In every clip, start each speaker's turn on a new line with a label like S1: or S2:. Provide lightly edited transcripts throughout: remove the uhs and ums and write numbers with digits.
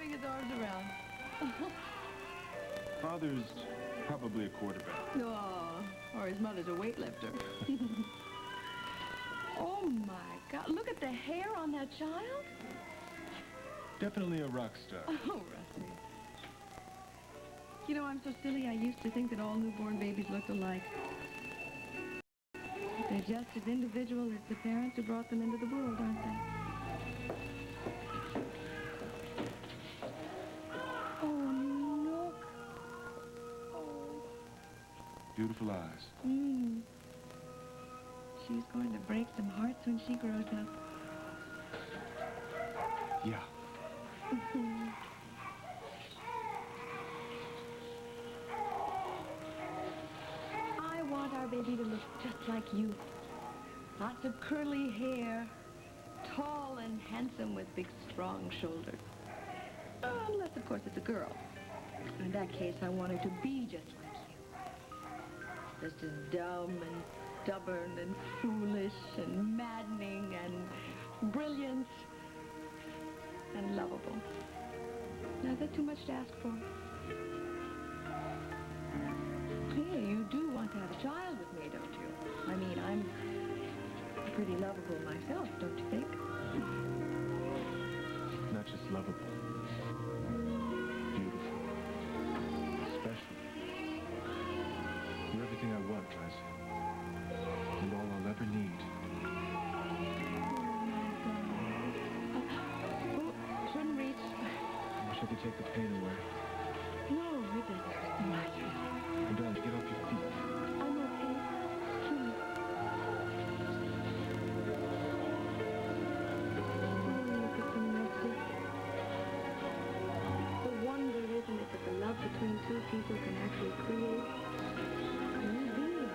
S1: waving his arms around.
S2: Father's probably a quarterback.
S1: Oh, or his mother's a weightlifter. Oh, my God. Look at the hair on that child.
S2: Definitely a rock star.
S1: Oh, Rusty. You know, I'm so silly. I used to think that all newborn babies looked alike. They're just as individual as the parents who brought them into the world, aren't they? Oh, look. Oh.
S2: Beautiful eyes.
S1: She's going to break some hearts when she grows up.
S2: Yeah.
S1: I want our baby to look just like you. Lots of curly hair, tall and handsome with big, strong shoulders. Unless, of course, it's a girl. In that case, I want her to be just like you. Just as dumb and stubborn and foolish and maddening and brilliant and lovable. Now, is that too much to ask for? Hey, you do want to have a child with me, don't you? I mean, I'm pretty lovable myself, don't you think?
S2: Not just lovable. Beautiful. Special. You're everything I want, Liza. And all I'll ever need.
S1: Oh, shouldn't reach.
S2: I wish I could take the pain away.
S1: No, it doesn't hurt too much.
S2: And darling, get off your feet.
S1: I'm okay. Please. Oh, look at the mercy. The wonder, isn't it, that the love between two people can actually create a new being.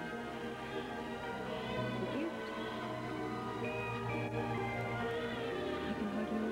S1: The gift. I can hardly wait.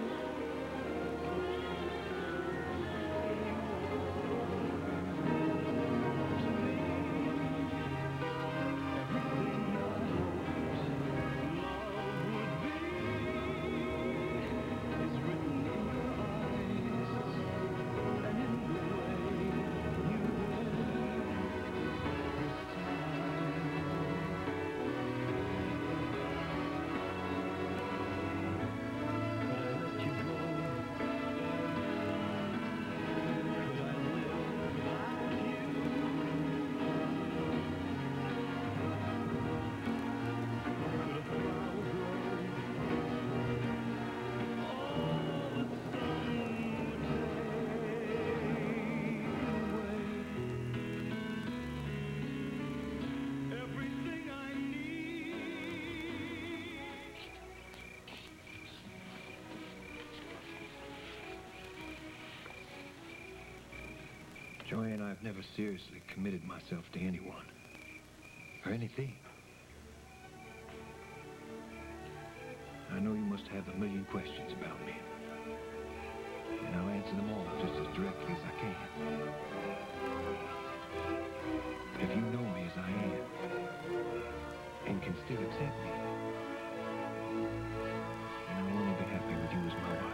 S3: Joanne, I've never seriously committed myself to anyone. Or anything. I know you must have a million questions about me. And I'll answer them all just as directly as I can. If you know me as I am, and can still accept me, then I'll only be happy with you as my wife.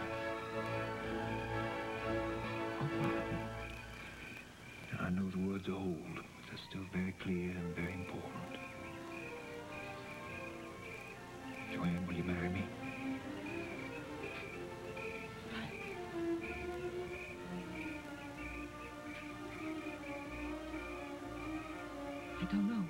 S3: I know the words are old, but they're still very clear and very important. Joanne, will you marry me?
S1: I don't know.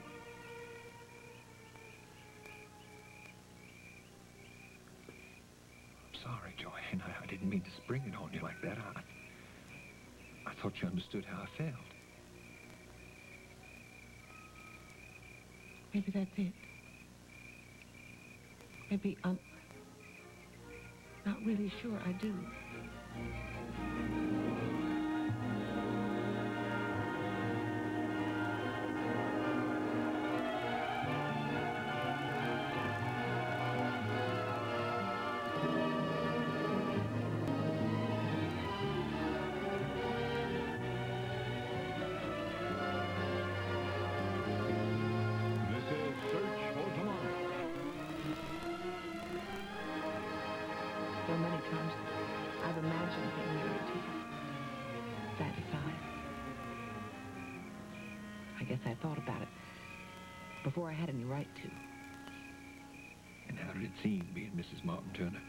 S3: I'm sorry, Joanne. I didn't mean to spring it on you like that. I thought you understood how I felt.
S1: Maybe that's it. Maybe I'm not really sure I do. So many times I've imagined being married to you.
S4: that side. I guess I thought about it before I had any right to.
S3: And how did it seem being Mrs. Martin Turner?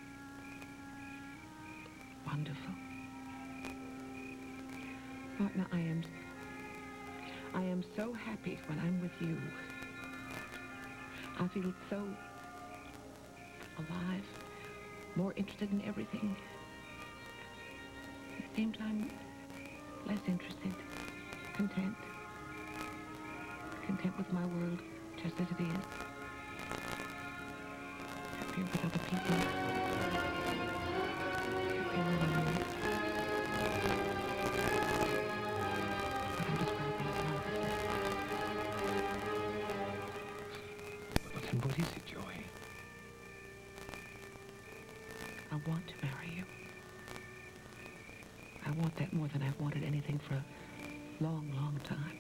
S4: Wonderful. Partner, I am so happy when I'm with you. I feel so alive, more interested in everything. At the same time, less interested, content. Content with my world just as it is. Happier with other people. Happier alone. What I'm describing is marvelous.
S3: But then what is it, Joy?
S4: I want to marry you. I want that more than I've wanted anything for a long, long time.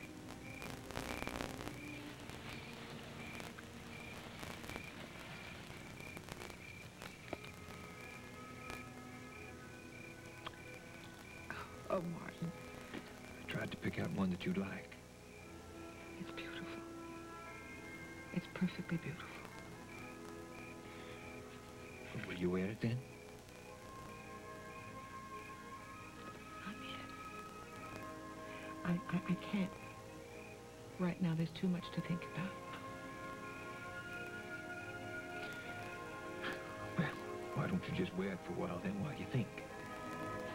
S4: Oh, Martin.
S3: I tried to pick out one that you'd like.
S4: It's beautiful. It's perfectly beautiful.
S3: Well, will you wear it then?
S4: Not yet. I can't. Right now, there's too much to think about.
S3: Well, why don't you just wear it for a while then while you think?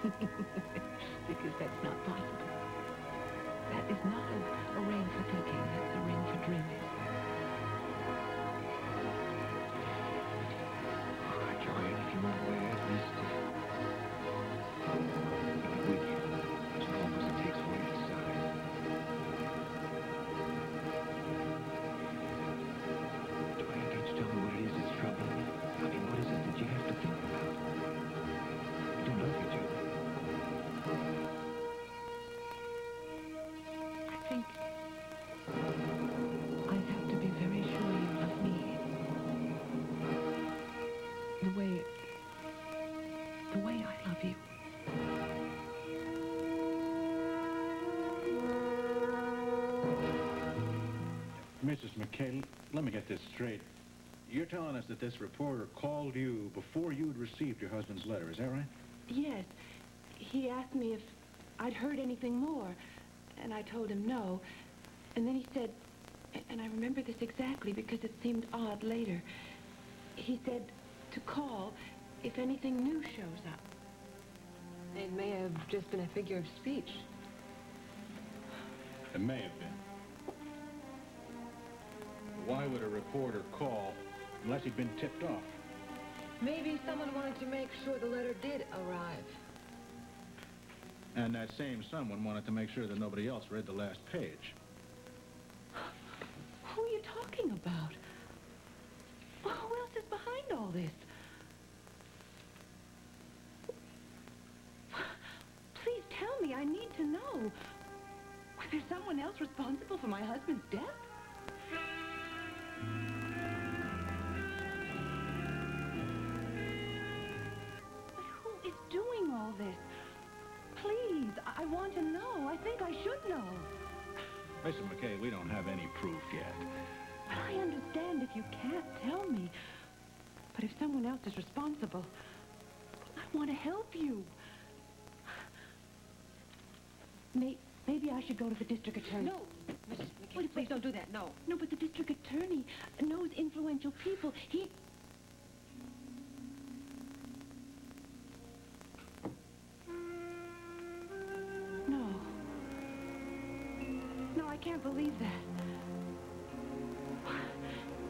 S4: Because that's not possible. That is not a ring for thinking. That's a ring for dreaming.
S3: All right, Joy, if you want to wear it, just I'll be with you as long as it takes for you to decide. Joy, can't you tell me what it is that's troubling you? I mean, what is it that you have to think about? I do love you, Joy.
S4: I think I have to be very sure you love me. The way I love you.
S5: Mrs. McKay, let me get this straight. You're telling us that this reporter called you before you'd received your husband's letter, is that right?
S1: Yes. He asked me if I'd heard anything more, and I told him no. And then he said, and I remember this exactly because it seemed odd later, he said to call if anything new shows up.
S6: It may have just been a figure of speech.
S5: It may have been. Why would a reporter call unless he'd been tipped off?
S6: Maybe someone wanted to make sure the letter did arrive.
S5: And that same someone wanted to make sure that nobody else read the last page.
S1: Who are you talking about? Who else is behind all this? Please tell me. I need to know. Was there someone else responsible for my husband's death? But who is doing all this? Please, I want to know. I think I should know.
S5: Mrs. McKay, we don't have any proof yet.
S1: But I understand if you can't tell me. But if someone else is responsible, I want to help you. Maybe I should go to the district attorney.
S6: No, Mrs. McKay, please don't do that, no.
S1: No, but the district attorney knows influential people. No, I can't believe that.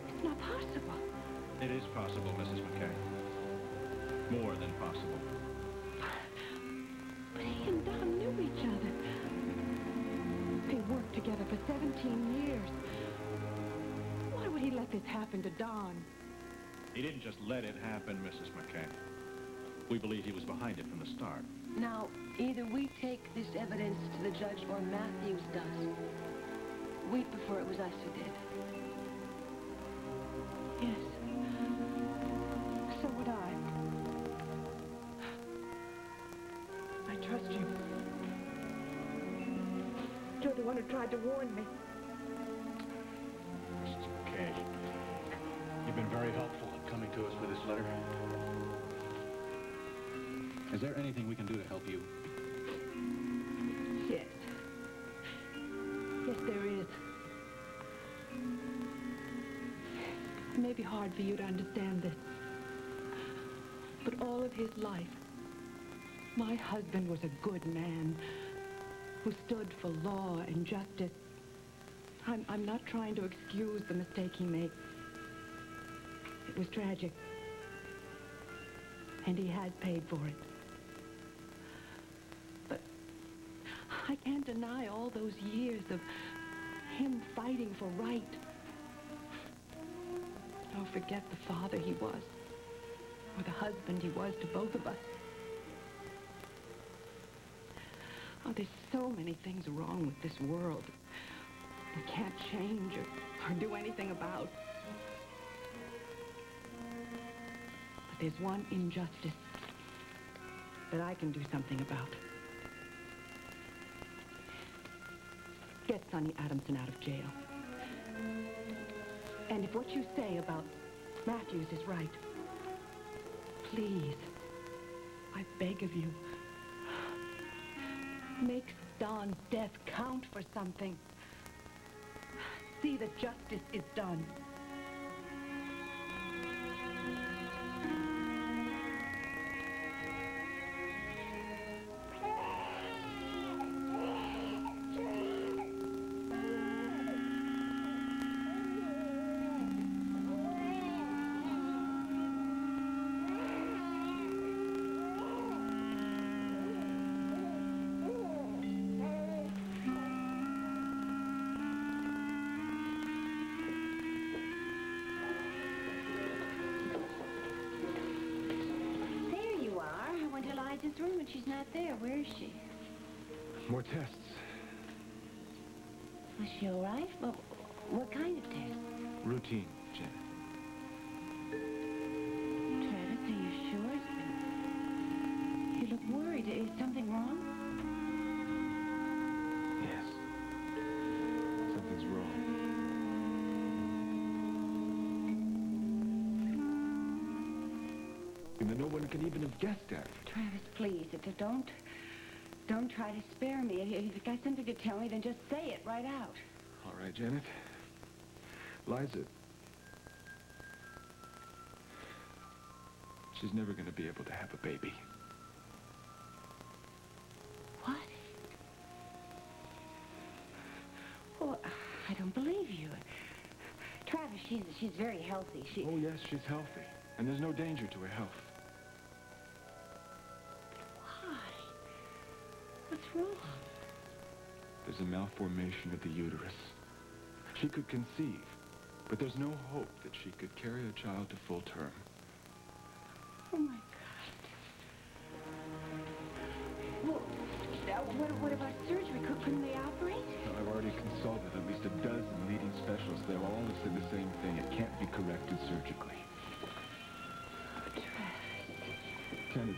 S1: It's not possible.
S5: It is possible, Mrs. McKay. More than possible.
S1: But he and Don knew each other. They worked together for 17 years. Why would he let this happen to Don?
S5: He didn't just let it happen, Mrs. McKay. We believe he was behind it from the start.
S6: Now, either we take this evidence to the judge or Matthews does. We'd prefer it was us who did.
S1: Yes. So would I. I trust you.
S4: one who tried to warn me.
S5: Mrs. McKay, you've been very helpful in coming to us with this letter. Is there anything we can do to help you?
S4: Yes. Yes, there is. It may be hard for you to understand this, but all of his life, my husband was a good man who stood for law and justice. I'm not trying to excuse the mistake he made. It was tragic, and he has paid for it. But I can't deny all those years of him fighting for right. Don't forget the father he was, or the husband he was to both of us. Oh, there's so many things wrong with this world we can't change or do anything about. But there's one injustice that I can do something about. Get Sonny Adamson out of jail. And if what you say about Matthews is right, please, I beg of you, make Don's death count for something. See that justice is done.
S6: Liza's room and she's not there. Where is she?
S2: More tests.
S6: Was she all right? Well, what kind of test?
S2: Routine, Janet.
S6: Travis, are you sure? You look worried. Is something wrong?
S2: Yes. Something's wrong. And no one can even have guessed at it.
S6: Travis, please, don't try to spare me. If you've got something to tell me, then just say it right out.
S2: All right, Janet. Liza. She's never going to be able to have a baby.
S6: What? Well, I don't believe you. Travis, she's very healthy.
S2: Oh, yes, she's healthy. And there's no danger to her health.
S6: What's wrong?
S2: There's a malformation of the uterus. She could conceive, but there's no hope that she could carry a child to full term.
S6: Oh, my God. Well, what about surgery? Couldn't they operate?
S2: I've already consulted at least a dozen leading specialists. They all have said the same thing. It can't be corrected surgically. Janet,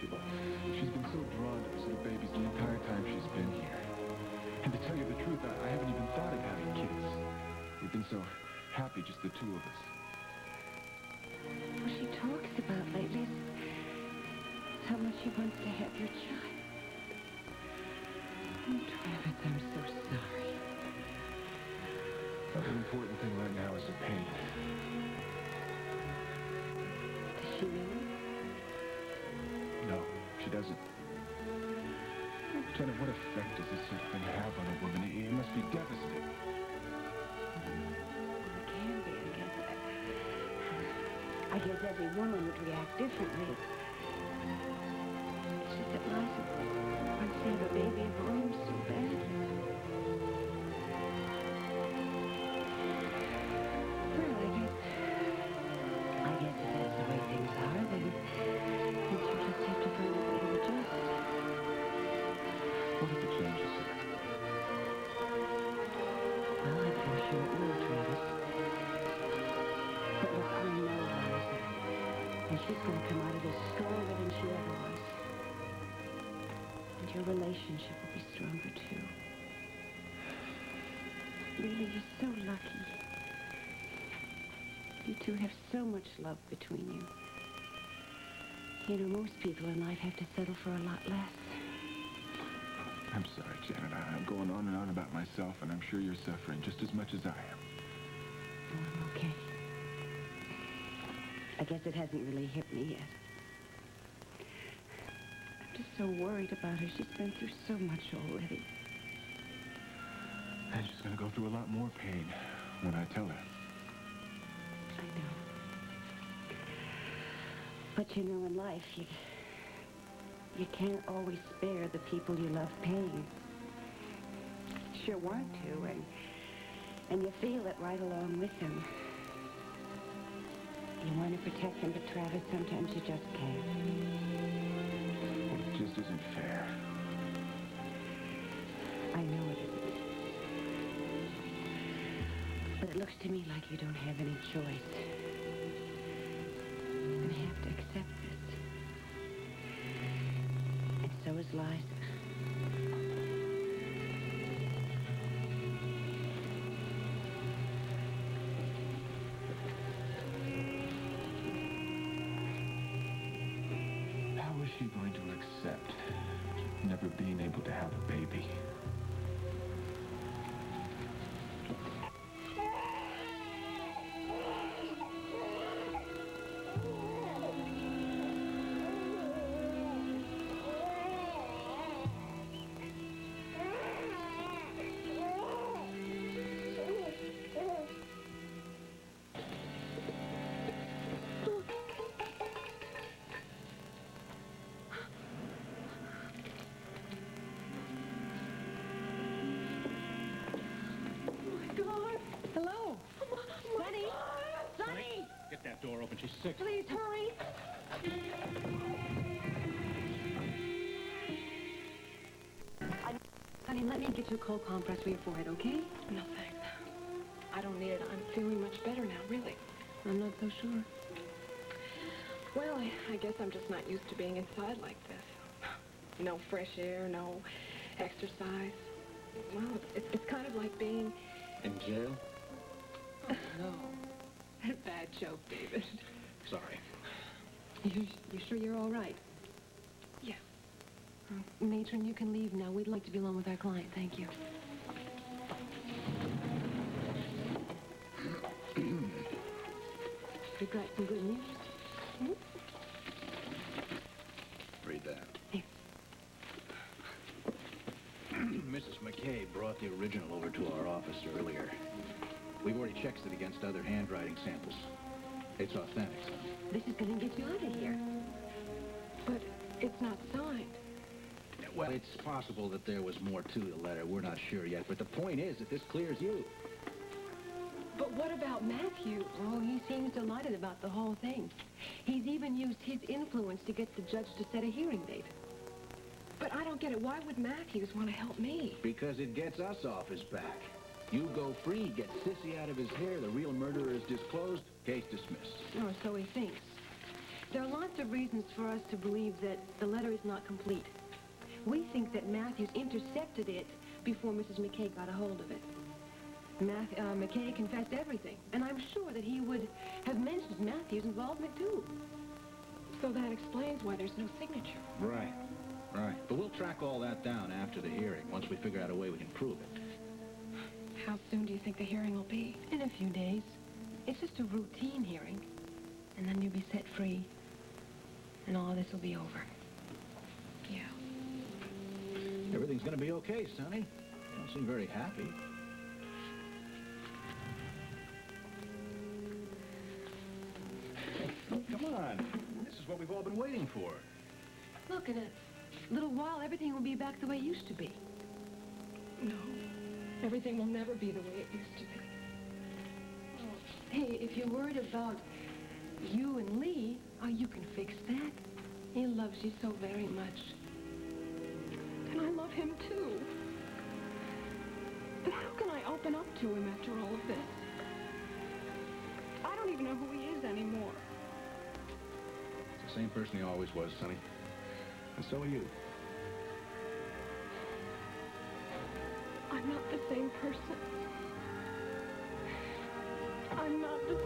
S2: she's been so drawn to us little babies the entire time she's been here. And to tell you the truth, I haven't even thought of having kids. We've been so happy, just the two of us.
S6: What she talks about lately is how much she wants to have your child. Oh, Travis, I'm so sorry.
S2: The important thing right now is the pain.
S6: Does she know?
S2: No, she doesn't. Janet, what effect does this sort of thing have on a woman? It must be devastating.
S6: It can be, I guess every woman would react differently. It's just that Liza wants to have a baby of her own so badly. Well, I guess if that's the way things are, then you just have to find a way to adjust.
S2: What if it changes her?
S6: Well, I'm sure it will, Travis. But look, I know Liza. And she's going to come out of this stronger than she ever was. And your relationship will be stronger, too. Really, you're so lucky. You two have so much love between you. You know, most people in life have to settle for a lot less.
S2: I'm sorry, Janet. I'm going on and on about myself, and I'm sure you're suffering just as much as I am.
S6: Oh, I'm okay. I guess it hasn't really hit me yet. I'm just so worried about her. She's been through so much already.
S2: And she's going to go through a lot more pain when I tell her.
S6: I know. But you know, in life, you can't always spare the people you love pain. Sure want to, and you feel it right along with them. You want to protect them, but Travis, sometimes you just can't.
S2: Well, it just isn't fair.
S6: I know it isn't. But it looks to me like you don't have any choice. You have to accept this. And so is Liza.
S2: How is she going to accept never being able to have a baby?
S4: Hello. Sonny. Sonny.
S5: Get that door open. She's sick.
S4: Please hurry. Sonny, let me get you a cold compress for your forehead, okay?
S7: No, thanks. I don't need it. I'm feeling much better now, really.
S4: I'm not so sure.
S7: Well, I guess I'm just not used to being inside like this. No fresh air, no exercise. Well, it's kind of like being...
S5: In jail?
S7: Oh, no. Bad joke, David.
S5: Sorry.
S4: You sure you're all right?
S7: Yeah.
S4: Matron, you can leave now. We'd like to be alone with our client. Thank you. We've got some good news.
S3: Read that.
S4: Here.
S3: Mrs. McKay brought the original over to our office earlier. We've already checked it against other handwriting samples. It's authentic, son.
S4: This is going to get you out of here.
S7: But it's not signed.
S3: Well, it's possible that there was more to the letter. We're not sure yet. But the point is that this clears you.
S7: But what about Matthew?
S4: Oh, he seems delighted about the whole thing. He's even used his influence to get the judge to set a hearing date.
S7: But I don't get it. Why would Matthews want to help me?
S3: Because it gets us off his back. You go free, get Sissy out of his hair, the real murderer is disclosed, case dismissed.
S4: Oh, so he thinks. There are lots of reasons for us to believe that the letter is not complete. We think that Matthews intercepted it before Mrs. McKay got a hold of it. McKay confessed everything, and I'm sure that he would have mentioned Matthews' involvement, too.
S7: So that explains why there's no signature.
S3: Right. But we'll track all that down after the hearing, once we figure out a way we can prove it.
S7: How soon do you think the hearing will be?
S4: In a few days. It's just a routine hearing. And then you'll be set free. And all this will be over.
S7: Yeah.
S3: Everything's gonna be okay, Sonny. You don't seem very happy. Come on. This is what we've all been waiting for.
S4: Look, in a little while, everything will be back the way it used to be.
S7: No. Everything will never be the way it used to be.
S4: Hey, if you're worried about you and Lee, you can fix that. He loves you so very much.
S7: And I love him, too. But how can I open up to him after all of this? I don't even know who he is anymore.
S3: It's the same person he always was, Sonny. And so are you.
S7: I'm not the same person. I'm not the